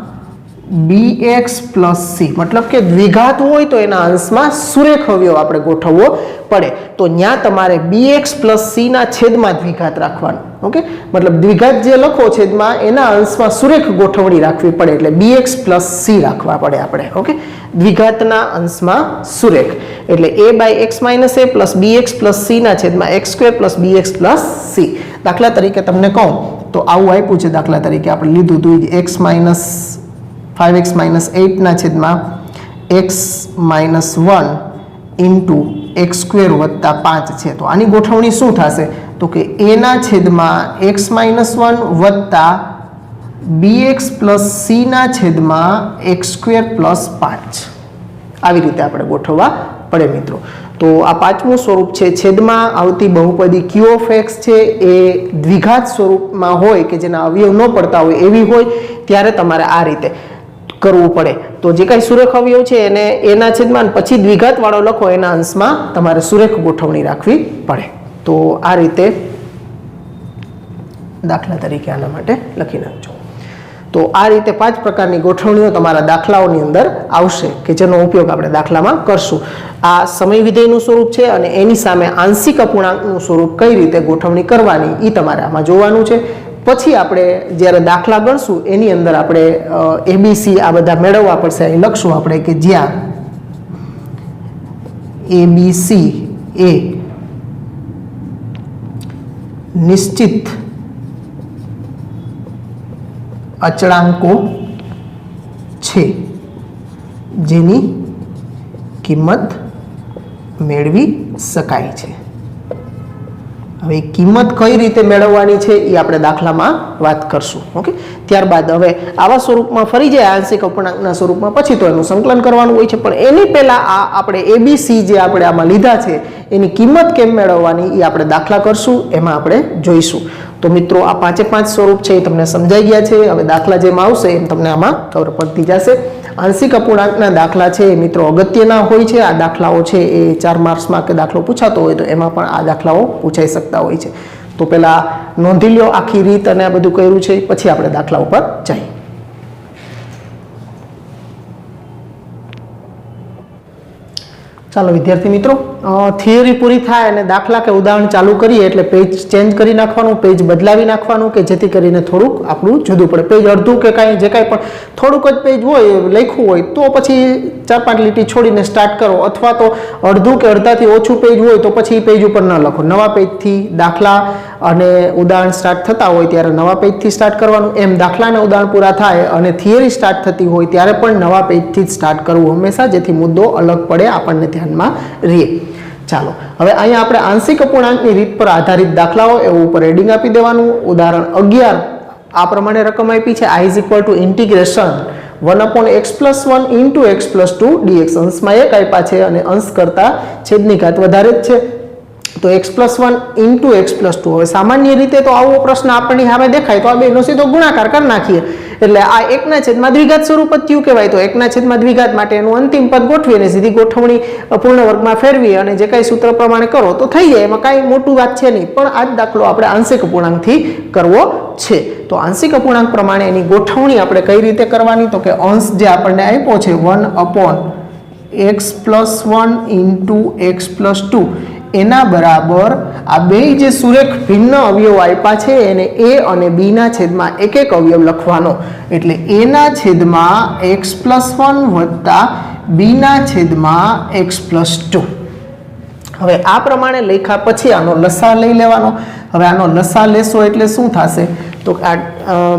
bx પ્લસ c. મતલબ કે દ્વિઘાત હોય તો એના અંશમાં સુરેખ અવયવ આપણે ગોઠવવો પડે, તો ત્યાં તમારે bx પ્લસ c ના છેદમાં દ્વિઘાત રાખવાનું. ઓકે, મતલબ દ્વિઘાત જે લખો છેદમાં એના અંશમાં સુરેખ ગોઠવણી રાખવી પડે, એટલે bx પ્લસ c રાખવા પડે આપણે. ઓકે, દ્વિઘાતના અંશમાં સુરેખ, એટલે a by x minus a plus bx plus c ના છેદમાં x square plus bx plus c. દાખલા તરીકે તમને કહું તો આવું આપ્યું છે. દાખલા તરીકે આપણે લીધું હતું x માઇનસ 5x માઇનસ 8 ના છેદમાં x minus 1 into x square વત્તા 5 છે. તો આની ગોઠવણી શું થશે? તો કે a ના છેદમાં x માઇનસ 1 વત્તા bx પ્લસ c ના છેદમાં x સ્ક્વેર પ્લસ 5. આવી રીતે આપણે ગોઠવવા પડે મિત્રો. તો આ પાંચમું સ્વરૂપ છે. છેદમાં આવતી બહુપદી q ઓફ x છે એ દ્વિઘાત સ્વરૂપમાં હોય કે જેના અવયવ ન પડતા હોય એવી હોય ત્યારે તમારે આ રીતે કરવું પડે. તો જે કાંઈ સુરેખ અવયવ છે એને એના છેદમાં પછી દ્વિઘાત વાળો લખો, એના અંશમાં તમારે સુરેખ ગોઠવણી રાખવી પડે. તો આ રીતે દાખલા તરીકે આના માટે લખી નાખજો. તો આ રીતે 5 પ્રકારની ગોઠવણીઓ તમારા દાખલાઓની અંદર આવશે કે જેનો ઉપયોગ આપણે દાખલામાં કરશું. આ સમય વિધેયનું સ્વરૂપ છે અને એની સામે આંશિક અપૂર્ણાંકનું સ્વરૂપ કઈ રીતે ગોઠવણી કરવાની એ તમારે આમાં જોવાનું છે. પછી આપણે જ્યારે દાખલા ગણશું એની અંદર આપણે ABC આ બધા મેળવવા પડશે. અહીં લખશું આપણે કે જ્યાં ABC એ નિશ્ચિત અચળાંકો છે જેની કિંમત મેળવી શકાય છે. હવે કિંમત કઈ રીતે મેળવવાની છે એ આપણે દાખલામાં વાત કરશું. ઓકે, ત્યારબાદ હવે આવા સ્વરૂપમાં ફરી જાય આંશિક અપૂર્ણાંકના સ્વરૂપમાં પછી તો એનું સંકલન કરવાનું હોય છે, પણ એની પહેલા આ આપણે ABC જે આપણે આમાં લીધા છે એની કિંમત કેમ મેળવવાની એ આપણે દાખલા કરશું, એમાં આપણે જોઈશું. તો મિત્રો આ 5 સ્વરૂપ છે એ તમને સમજાઈ ગયા છે. હવે દાખલા જેમ આવશે એમ તમને આમાં ખબર પડતી જશે. આંશિક અપૂર્ણાંકના દાખલા છે એ મિત્રો અગત્યના હોય છે. આ દાખલાઓ છે એ 4 માર્ક્સમાં કે દાખલો પૂછાતો હોય તો એમાં પણ આ દાખલાઓ પૂછાઈ શકતા હોય છે. તો પહેલા નોંધી લો આખી રીત અને આ બધું કર્યું છે, પછી આપણે દાખલા ઉપર જઈએ. ચાલો વિદ્યાર્થી મિત્રો, થિયરી પૂરી થાય અને દાખલા કે ઉદાહરણ ચાલુ કરીએ એટલે પેજ ચેન્જ કરી નાખવાનું, પેજ બદલાવી નાખવાનું કે જેથી કરીને થોડુંક આપણું જુદું પડે. પેજ અડધું કે કાંઈ જે કાંઈ પણ થોડુંક જ પેજ હોય લખ્યું હોય તો પછી 4-5 લીટી છોડીને સ્ટાર્ટ કરો, અથવા તો અડધું કે અડધાથી ઓછું પેજ હોય તો પછી પેજ ઉપર ન લખો. નવા પેજથી દાખલા અને ઉદાહરણ સ્ટાર્ટ થતા હોય ત્યારે નવા પેજથી સ્ટાર્ટ કરવાનું. એમ દાખલા અને ઉદાહરણ પૂરા થાય અને થિયરી સ્ટાર્ટ થતી હોય ત્યારે પણ નવા પેજથી જ સ્ટાર્ટ કરવું હંમેશા, જેથી મુદ્દો અલગ પડે, આપણને ધ્યાનમાં રહે. ચાલો હવે અહીંયા આપણે આંશિક અપૂર્ણાંકની રીત પર આધારિત દાખલાઓ એવું ઉપર હેડિંગ આપી દેવાનું. ઉદાહરણ 11 આ પ્રમાણે રકમ આપી છે I is equal to integration 1/x+1 into x+2 dx. અંશમાં 1 આપ્યા છે અને અંશ કરતા છેદની ઘાત વધારે જ છે તો x+1 into x+2. હવે સામાન્ય રીતે તો આવો પ્રશ્ન આપણને સામે દેખાય તો આ બેનો સીધો ગુણાકાર કરી નાખીએ એટલે આ 1 છેદમાં દ્વિઘાત સ્વરૂપ જ થયું કહેવાય. તો 1 છેદમાં દ્વિઘાત માટે એનું અંતિમ પદ ગોઠવી અને સીધી ગોઠવણી પૂર્ણ વર્ગમાં ફેરવી અને જે કાંઈ સૂત્ર પ્રમાણે કરો તો થઈ જાય, એમાં કાંઈ મોટું વાત છે નહીં. પણ આ જ દાખલો આપણે આંશિક અપૂર્ણાંકથી કરવો છે તો આંશિક અપૂર્ણાંક પ્રમાણે એની ગોઠવણી આપણે કઈ રીતે કરવાની તો કે અંશ જે આપણને આપ્યો છે 1/x+1 into x+2 એના બરાબર આ બે જે સુરેખ ભિન્ન અવયવ આપ્યા છે એને a અને b ના છેદમાં એક એક અવયવ લખવાનો. એટલે a ના છેદમાં x+1 વત્તા b ના છેદમાં x+2. હવે આ પ્રમાણે લખ્યા પછી આનો લસા લઈ લેવાનો. હવે આનો લસા લેશો એટલે શું થશે તો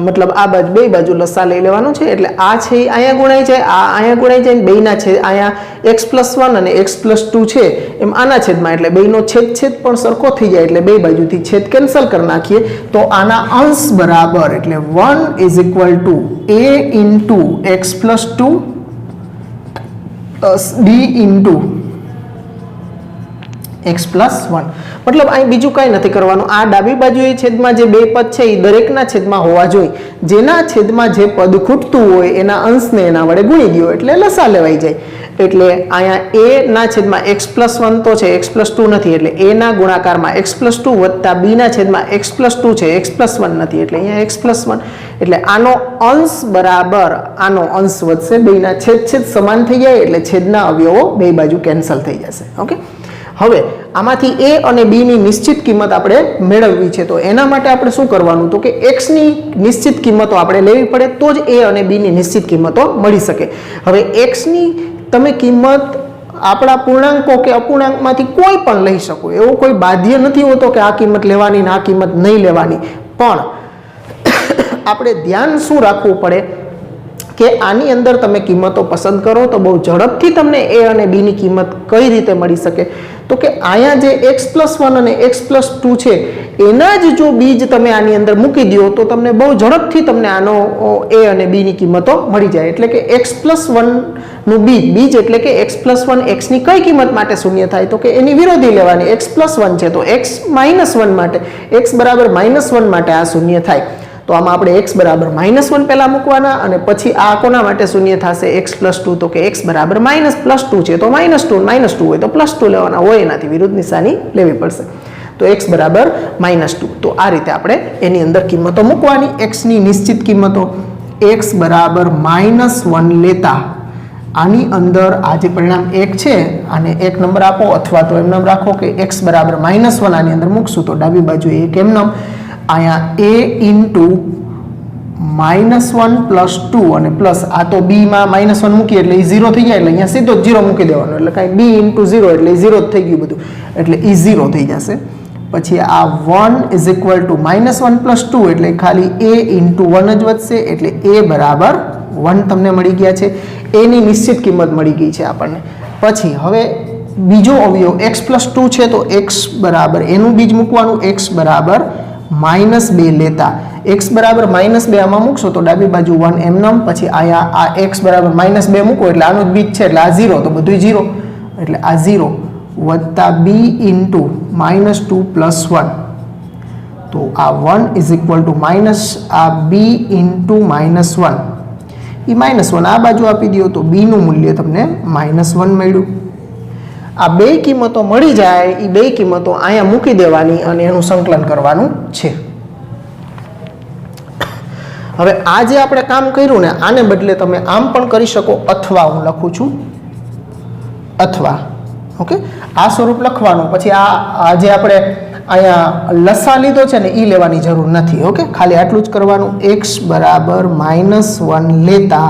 મતલબ આ બાજુ બે બાજુ લસા લઈ લેવાનો છે એટલે આ છે અહીંયા ગુણાઈ જાય, આ અહીંયા ગુણાઈ જાય, બેના છે અહીંયા x+1 અને x+2 છે એમ આના છેદમાં એટલે બેનો છેદ પણ સરખો થઈ જાય એટલે બે બાજુથી છેદ કેન્સલ કરી નાખીએ તો આના અંશ બરાબર એટલે 1 is equal to a into x+2 b into x+1. મતલબ અહીં બીજું કાંઈ નથી કરવાનું. આ ડાબી બાજુએ છેદમાં જે બે પદ છે એ દરેકના છેદમાં હોવા જોઈએ. જેના છેદમાં જે પદ ખૂટતું હોય એના અંશને એના વડે ગુણી દો એટલે લસા લેવાઈ જાય. એટલે અહીંયા a ના છેદમાં x+1 તો છે, x+2 નથી એટલે a ના ગુણાકારમાં x+2 વત્તા b ના છેદમાં x+2 છે, x+1 નથી એટલે અહીંયા x+1. એટલે આનો અંશ બરાબર આનો અંશ વધશે, બેના છેદ સમાન થઈ જાય એટલે છેદના અવયવો બે બાજુ કેન્સલ થઈ જશે. ઓકે, હવે આમાંથી a અને b ની નિશ્ચિત કિંમત આપણે મેળવવી છે તો એના માટે આપણે શું કરવાનું તો કે x ની નિશ્ચિત કિંમતો આપણે લેવી પડે તો જ a અને b ની નિશ્ચિત કિંમતો મળી શકે. હવે x ની તમે કિંમત આપણા પૂર્ણાંકો કે અપૂર્ણાંકમાંથી કોઈ પણ લઈ શકો, એવો કોઈ બાધ્ય નથી હોતો કે આ કિંમત લેવાની ને આ કિંમત નહીં લેવાની. પણ આપણે ધ્યાન શું રાખવું પડે કે આની અંદર તમે કિંમતો પસંદ કરો તો બહુ ઝડપથી તમને a અને b ની કિંમત કઈ રીતે મળી શકે તો કે અહીંયા જે x+1 અને x+2 છે એના જ જો બીજ તમે આની અંદર મૂકી દો તો તમને બહુ ઝડપથી તમને આનો a અને b ની કિંમતો મળી જાય. એટલે કે x+1 નું બીજ એટલે કે x+1 x ની કઈ કિંમત માટે શૂન્ય થાય તો કે એની વિરોધી લેવાની. x+1 છે તો x-1 માટે x બરાબર -1 માટે આ શૂન્ય થાય. તો આમાં આપણે x બરાબર -1 પહેલા મૂકવાના અને પછી આ કોના માટે શૂન્ય થશે x+2 તો કે x બરાબર -+2 છે તો -2 હોય તો +2 લેવાના હોય એનાથી વિરુદ્ધ નિશાની લેવી પડશે. તો x બરાબર -2. તો આ રીતે આપણે એની અંદર કિંમતો મૂકવાની. x ની નિશ્ચિત કિંમતો x બરાબર -1 લેતા આની અંદર આ જે પરિણામ 1 છે આને 1 નંબર આપો અથવા તો એમ નામ રાખો કે x બરાબર -1 આની અંદર મૂકશું તો ડાબી બાજુ 1 એમ નામ અહીંયા a into -1+2 અને પ્લસ આ તો b માં -1 મૂકીએ એટલે એ 0 થઈ જાય એટલે અહીંયા સીધો 0 મૂકી દેવાનો એટલે કાંઈ b into 0 એટલે 0 જ થઈ ગયું બધું એટલે એ 0 થઈ જશે. પછી આ 1 is equal to -1+2 એટલે ખાલી a into 1 જ વધશે એટલે a બરાબર 1 તમને મળી ગયા છે. a ની નિશ્ચિત કિંમત મળી ગઈ છે આપણને. પછી હવે બીજો અવયવ x+2 છે તો x બરાબર એનું બીજ મૂકવાનું. x બરાબર -2 લેતા x બરાબર -2 આમાં મૂકશો તો ડાબી બાજુ 1 એમ નામ પછી આયા આ x બરાબર -2 મૂકો એટલે આનું જ બીજ છે એટલે આ 0 તો બધું 0 એટલે આ 0 વત્તા b into -2+1 તો આ 1 is equal to આ b into -1 એ -1 આ બાજુ આપી દો તો b નું મૂલ્ય તમને -1 મળ્યું. આ બે કિંમતો મળી જાય એ બે કિંમતો અહીંયા મૂકી દેવાની અને એનું સંકલન કરવાનું છે. હવે આ જે આપણે કામ કર્યું ને આને બદલે તમે આમ પણ કરી શકો અથવા હું લખું છું અથવા. ઓકે, આ સ્વરૂપ લખવાનું. પછી આ જે આપણે અહીંયા લસા લીધો છે ને એ લેવાની જરૂર નથી. ઓકે, ખાલી આટલું જ કરવાનું. x બરાબર -1 લેતા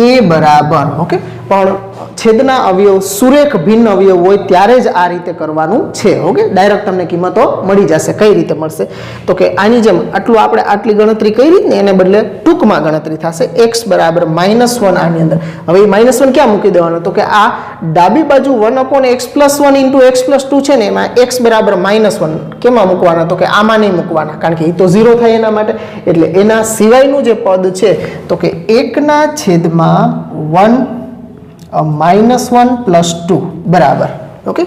a બરાબર ઓકે પણ છેદના અવયવ સુરેખ ભિન્ન અવયવ હોય ત્યારે જ આ રીતે કરવાનું છે. ઓકે, ડાયરેક્ટ તમને કિંમતો મળી જશે. કઈ રીતે મળશે તો કે આની જેમ આટલું આપણે આટલી ગણતરી કરી ને એને બદલે ટૂંકમાં ગણતરી થશે. x બરાબર -1 આની અંદર. હવે એ -1 ક્યાં મૂકી દેવાનો તો કે આ ડાબી બાજુ 1/x+1 × x+2 છે ને એમાં x બરાબર -1 કેમાં મૂકવાના તો કે આમાં નહીં મૂકવાના, કારણ કે એ તો 0 થાય એના માટે. એટલે એના સિવાયનું જે પદ છે તો કે 1/1 -1 + 2 બરાબર. ઓકે,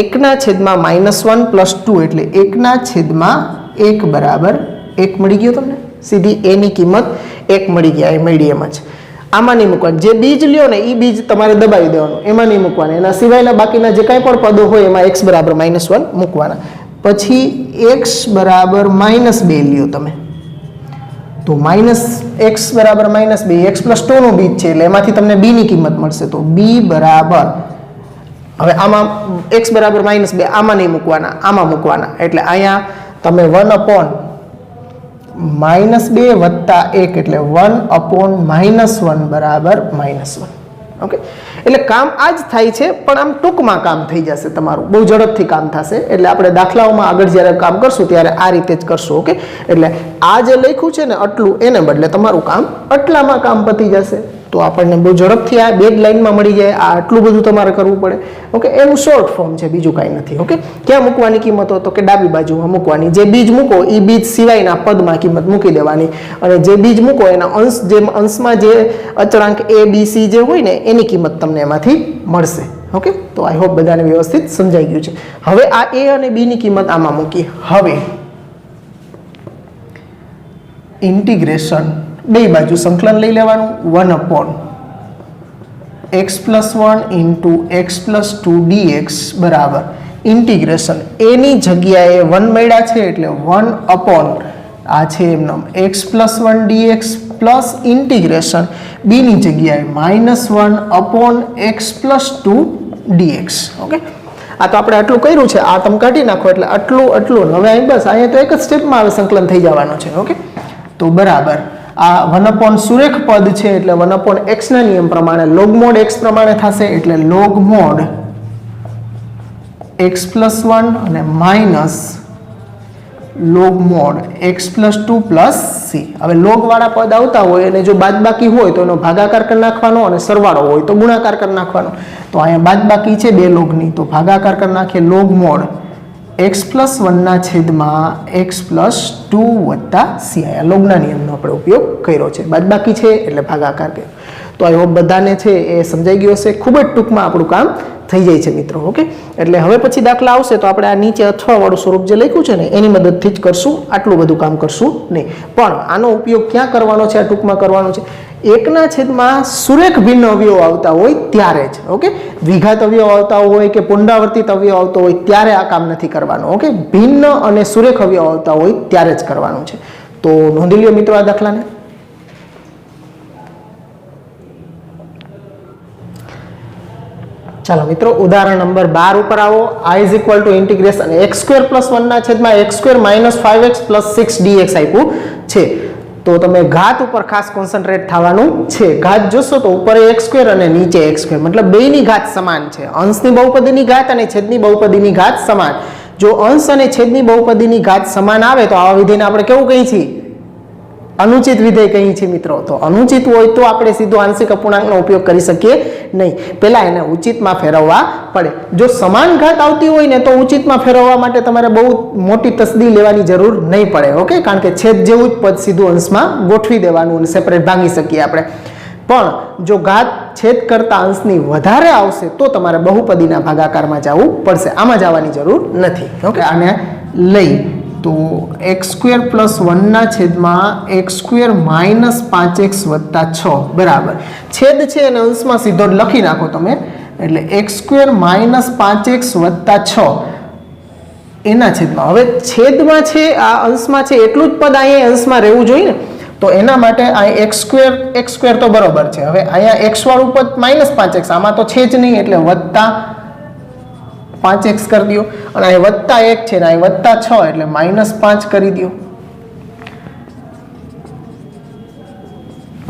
1/-1 + 2 એટલે 1/1 બરાબર 1 મળી ગયો તમને. સીધી a ની કિંમત 1 મળી ગયા. એ મળી એમ જ. આમાં નહીં મૂકવાનું. જે બીજ લ્યો ને એ બીજ તમારે દબાવી દેવાનું, એમાં નહીં મૂકવાનું. એના સિવાયના બાકીના જે કાંઈ પણ પદો હોય એમાં x બરાબર -1 મૂકવાના. પછી x બરાબર -2 લ્યો તમે તો x બરાબર -2 x+2 નું બીજ છે એટલે એમાંથી તમને b ની કિંમત મળશે. તો b બરાબર, હવે આમાં x બરાબર -2 આમાં નહીં મૂકવાના, આમાં મૂકવાના. એટલે અહીંયા તમે 1/-2 + 1 એટલે 1/-1 બરાબર -1. ઓકે, એટલે કામ આ જ થાય છે, પણ આમ ટૂંકમાં કામ થઈ જશે તમારું, બહુ ઝડપથી કામ થશે. એટલે આપણે દાખલાઓમાં આગળ જ્યારે કામ કરશું ત્યારે આ રીતે જ કરશું. ઓકે, એટલે આ જે લખ્યું છે ને આટલું, એને બદલે તમારું કામ આટલામાં કામ પતી જશે. તો આપણને બહુ ઝડપથી આ બે જ લાઈનમાં મળી જાય. આ આટલું બધું તમારે કરવું પડે. ઓકે, એનું શોર્ટ ફોર્મ છે, બીજું કાંઈ નથી. ઓકે, ક્યાં મૂકવાની કિંમતો તો કે ડાબી બાજુમાં મૂકવાની. જે બીજ મૂકો એ બીજ સિવાયના પદમાં કિંમત મૂકી દેવાની, અને જે બીજ મૂકો એના અંશ, જે અંશમાં જે અચળાંક a b c જે હોય ને એની કિંમત તમને એમાંથી મળશે. ઓકે, તો આઈ હોપ બધાને વ્યવસ્થિત સમજાઈ ગયું છે. હવે આ a અને b ની કિંમત આમાં મૂકી. હવે ઇન્ટિગ્રેશન બે બાજુ સંકલન લઈ લેવાનું. 1/x+1 × x+2 dx બરાબર ઇન્ટિગ્રેશન a ની જગ્યાએ 1 મળ્યા છે એટલે 1/ આ છે એમનો x+1 dx plus integration b ની જગ્યાએ -1/x+2 dx. ઓકે, આ તો આપણે આટલું કર્યું છે, આ તમે કાઢી નાખો એટલે આટલું. હવે અહીં બસ અહીંયા તો એક જ સ્ટેપમાં હવે સંકલન થઈ જવાનું છે. ઓકે, તો બરાબર આ 1/ સુરેખ પદ છે એટલે 1/x ના નિયમ પ્રમાણે log mod x પ્રમાણે થશે. એટલે log mod x+1 અને minus log mod x+2 + c. હવે લોગ વાળા પદ આવતા હોય અને જો બાદબાકી હોય તો એનો ભાગાકાર કરી નાખવાનો, અને સરવાળો હોય તો ગુણાકાર કરી નાખવાનો. તો અહીંયા બાદબાકી છે બે લોગની, તો ભાગાકાર કરી નાખીએ. log mod x+1 ના છેદમાં x+2 + c. આ લોગના નિયમનો આપણે ઉપયોગ કર્યો છે. બાદબાકી છે એટલે ભાગાકાર કર્યો. તો આઈ હોપ બધાને છે એ સમજાઈ ગયો હશે. ખૂબ જ ટૂંકમાં આપણું કામ થઈ જાય છે મિત્રો. ઓકે, એટલે હવે પછી દાખલા આવશે તો આપણે આ નીચે અથવા વાળું સ્વરૂપ જે લખ્યું છે ને એની મદદથી જ કરશું. આટલું બધું કામ કરશું નહીં. પણ આનો ઉપયોગ ક્યાં કરવાનો છે? આ ટૂંકમાં કરવાનો છે 1/માં સુરેખ ભિન્ન અવયવ આવતા હોય ત્યારે જ. ઓકે, દ્વિઘાત અવયવ આવતા હોય કે પુનરાવર્તિત અવયવ આવતો હોય ત્યારે આ કામ નથી કરવાનું. ઓકે, ભિન્ન અને સુરેખ અવયવ આવતા હોય ત્યારે જ કરવાનું છે. તો નોંધી લ્યો મિત્રો આ દાખલાને. ચાલો મિત્રો, ઉદાહરણ નંબર 12 ઉપર આવો. I = ઇન્ટિગ્રેશન x² + 1 ના છેદમાં x² - 5x + 6 dx આપ્યું છે. તો તમે ઘાત ઉપર ખાસ કોન્સન્ટ્રેટ થવાનું છે. ઘાત જોશો તો ઉપર x² અને નીચે x², મતલબ બેયની ઘાત સમાન છે. અંશની બહુપદીની ઘાત અને છેદની બહુપદીની ઘાત સમાન. જો અંશ અને છેદની બહુપદીની ઘાત સમાન આવે તો આવા વિધેયને આપણે કેવું કહીએ છીએ? અનુચિત વિધેય કહીએ છીએ મિત્રો. તો અનુચિત હોય તો આપણે સીધો આંશિક અપૂર્ણાંકનો ઉપયોગ કરી શકીએ નહીં. પહેલા એને ઉચિતમાં ફેરવવા પડે. જો સમાન ઘાત આવતી હોય ને તો ઉચિતમાં ફેરવવા માટે તમારે બહુ મોટી તસદી લેવાની જરૂર નહીં પડે. ઓકે, કારણ કે છેદ જેવું જ પદ સીધું અંશમાં ગોઠવી દેવાનું અને સેપરેટ ભાંગી શકીએ આપણે. પણ જો ઘાત છેદ કરતા અંશની વધારે આવશે તો તમારે બહુપદીના ભાગાકારમાં જવું પડશે. આમાં જવાની જરૂર નથી. ઓકે, આને લઈ તો x² + 1 ના છેદમાં x² - 5x + 6 બરાબર છેદ છે અને અંશમાં સીધો જ લખી નાખો તમે. એટલે x² - 5x + 6 એના છેદમાં. હવે છેદમાં છે, આ અંશમાં છે એટલું જ પદ અહીંયા અંશમાં રહેવું જોઈએ ને. તો એના માટે આ x² તો બરોબર છે. હવે અહીંયા x વાળું પદ -5x, આમાં તો છે જ નહીં એટલે +5x કરી દો. અને અહીં +1 છે ને અહીં +6 એટલે -5 કરી દો.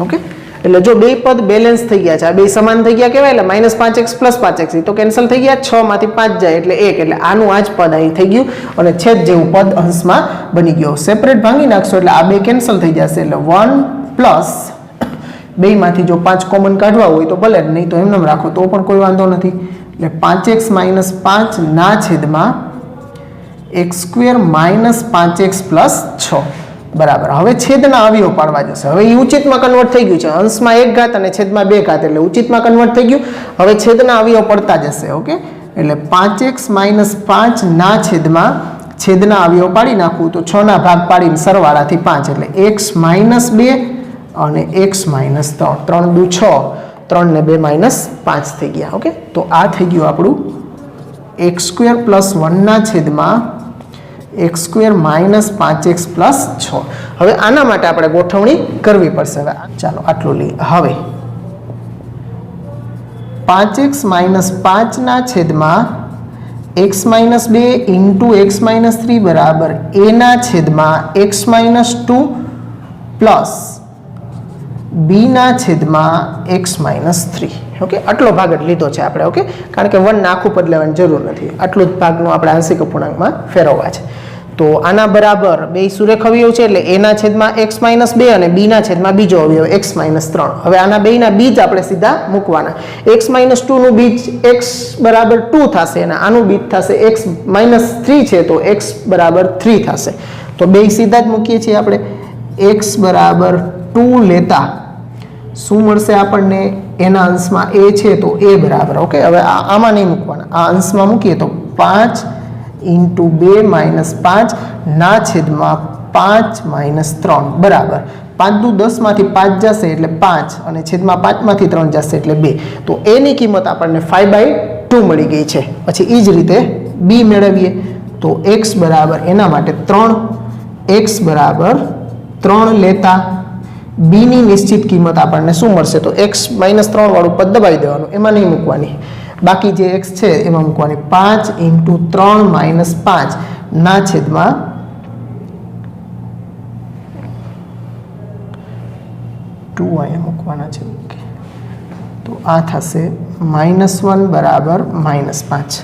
ઓકે, એટલે જો બે પદ બેલેન્સ થઈ ગયા છે, આ બે સમાન થઈ ગયા કહેવાય, એટલે -5x + 5x તો કેન્સલ થઈ ગયા, 6 માંથી 5 જાય એટલે 1, એટલે આનું આ જ પદ અહીં થઈ ગયું અને છેદ જેવું પદ અંશમાં બની ગયો. સેપરેટ ભાંગી નાખશો એટલે આ બે કેન્સલ થઈ જશે, એટલે 1 પ્લસ બેમાંથી જો 5 કોમન કાઢવા હોય તો ભલે, નહીં તો એમને રાખો તો પણ કોઈ વાંધો નથી. એટલે 5x - 5 ના છેદમાં x² - 5x + 6 બરાબર. હવે છેદના અવયવ પાડવા જશે. હવે એ ઉચિતમાં કન્વર્ટ થઈ ગયું છે, અંશમાં 1 ઘાત અને છેદમાં 2 ઘાત, એટલે ઉચિતમાં કન્વર્ટ થઈ ગયું. હવે છેદના અવયવ પડતા જશે. ઓકે, એટલે 5x - 5 ના છેદના અવયવ પાડી નાખું તો 6 ના ભાગ પાડીને સરવાળાથી 5, એટલે x - 2 અને x - 3, 3 દુ 6, 3 ને 2 -5 થઈ ગયા. ઓકે, તો આ થઈ ગયું આપણું x² + 1 ના છેદમાં x² - 5x + 6. હવે આના માટે આપણે ગોઠવણી કરવી પડશે. હવે ચાલો આટલું લઈએ. હવે 5x - 5 ના છેદમાં x - 2 × x - 3 બરાબર a ના છેદમાં x - 2 પ્લસ b ના છેદમાં x - 3. ઓકે, આટલો ભાગ જ લીધો છે આપણે. ઓકે, કારણ કે 1 ના આખું પદ લેવાની જરૂર નથી, આટલું જ ભાગનું આપણે આંશિક અપૂર્ણાંકમાં ફેરવવા છે. તો આના બરાબર બે સુરેખ અવયવ છે, એટલે a ના છેદમાં x - 2 અને b ના છેદમાં બીજો અવયવ x - 3. હવે આના બેના બીજ આપણે સીધા મૂકવાના. x - 2 નું બીજ x બરાબર 2 થશે અને આનું બીજ થશે x - 3 છે તો x બરાબર 3 થશે. તો બે સીધા જ મૂકીએ છીએ આપણે. x બરાબર 2 લેતા શું મળશે આપણને? એના અંશમાં a છે તો a બરાબર. ઓકે, હવે આમાં નહીં મૂકવાના, આ અંશમાં મૂકીએ તો 5 × 2 - 5 ના છેદમાં 5 - 3 બરાબર 5 દુ 10 માંથી 5 જશે એટલે 5 અને છેદમાં 5 માંથી 3 જશે એટલે 2. તો a ની કિંમત આપણને 5/2 મળી ગઈ છે. પછી એ જ રીતે b મેળવીએ તો x બરાબર એના માટે 3, x બરાબર 3 લેતા b ની નિશ્ચિત કિંમત આપણને શું મળશે? તો x - 3 વાળું પદ દબાવી દેવાનું, એમાં નહીં મૂકવાની, બાકી જે x છે એમાં મૂકવાની. 5 × 3 - 5 ના છેદમાં 2 અહીંયા મૂકવાના છે. ઓકે, તો આ થશે -1 બરાબર -5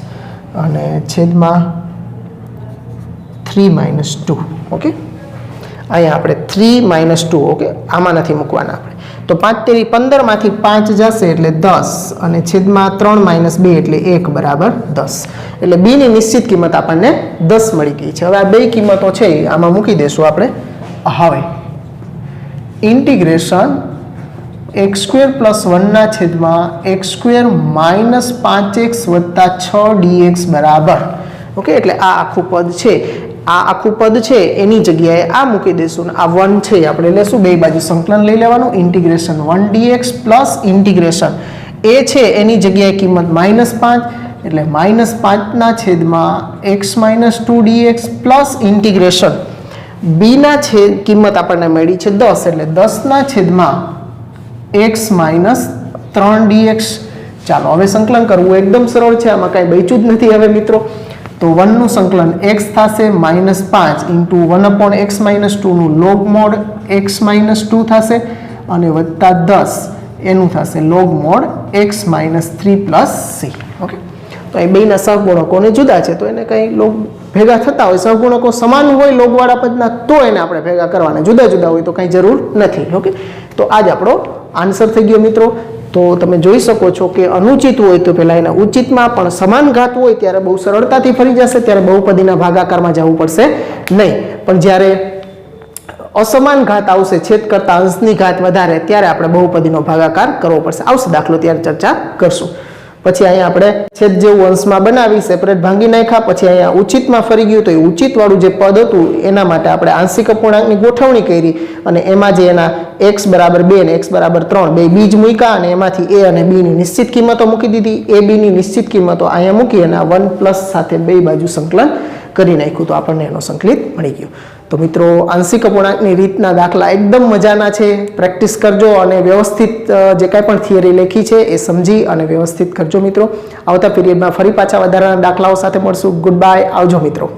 અને છેદમાં 3 - 2. ઓકે, અહીંયા આપણે 3 - 2. ઓકે, આમાં નથી મૂકવાના આપણે. તો 5 તેરી 15 માંથી 5 જશે એટલે 10 અને છેદમાં 3 - 2 એટલે 1 બરાબર 10. એટલે b ની નિશ્ચિત કિંમત આપણને 10 મળી ગઈ છે. હવે આ બે કિંમતો છે આમાં મૂકી દેશું આપણે. હવે ઇન્ટિગ્રેશન x² + 1 ના છેદમાં x² - 5x + 6 dx બરાબર. ઓકે, એટલે આ આખું પદ છે, આ આખું પદ છે એની જગ્યાએ આ મૂકી દઈશું ને આ 1 છે આપણે લેશું, બે બાજુ સંકલન લઈ લેવાનું. Integration 1 dx plus integration a છે એની જગ્યાએ કિંમત -5 એટલે -5 ના છેદમાં x - 2 dx plus integration b ના કિંમત આપણને મળી છે 10 એટલે 10 ના છેદમાં x - 3 dx. ચાલો હવે સંકલન કરવું એકદમ સરળ છે, આમાં કાંઈ બચ્યું જ નથી. હવે મિત્રો તો 1 નું સંકલન x થશે -5 × 1/x - 2 નું log mod x - 2 થશે અને વત્તા 10 એનું થશે log mod x - 3 + c. Okay, તો એ બેના સહગુણકોને જુદા છે તો એને કંઈ લોગ ભેગા થતા હોય, સહગુણકો સમાન હોય લોગવાળા પદના તો એને આપણે ભેગા કરવાના, જુદા જુદા હોય તો કંઈ જરૂર નથી. ઓકે, તો આ જ આપણો આન્સર થઈ ગયો મિત્રો. તો તમે જોઈ શકો છો કે અનુચિત હોય તો પહેલાં એના ઉચિતમાં પણ સમાન ઘાત હોય ત્યારે બહુ સરળતાથી ફરી જશે, ત્યારે બહુપદીના ભાગાકારમાં જવું પડશે નહીં. પણ જ્યારે અસમાન ઘાત આવશે, છેદ કરતા અંશની ઘાત વધારે, ત્યારે આપણે બહુપદીનો ભાગાકાર કરવો પડશે. આવશે દાખલો ત્યારે ચર્ચા કરશું. પછી અહીંયા આપણે છેદ જેવું અંશમાં બનાવી સેપરેટ ભાંગી નાખ્યા. પછી અહીંયા ઉચિતમાં ફરી ગયું તો એ ઉચિત વાળું જે પદ હતું એના માટે આપણે આંશિક અપૂર્ણાંકની ગોઠવણી કરી અને એમાં જે એના x બરાબર 2 અને x બરાબર 3 બે બીજ મૂક્યા અને એમાંથી a અને b ની નિશ્ચિત કિંમતો મૂકી દીધી. a b ની નિશ્ચિત કિંમતો અહીંયા મૂકી અને 1 + સાથે બે બાજુ સંકલન કરી નાખ્યું તો આપણને એનો સંકલિત મળી ગયો. તો મિત્રો આંશિક અપૂર્ણાંકની રીતના દાખલા એકદમ મજાના છે, પ્રેક્ટિસ કરજો અને વ્યવસ્થિત જે કાંઈ પણ થિયરી લખી છે એ સમજી અને વ્યવસ્થિત કરજો મિત્રો. આવતા પીરિયડમાં ફરી પાછા વધારાના દાખલાઓ સાથે મળશું. ગુડ બાય, આવજો મિત્રો.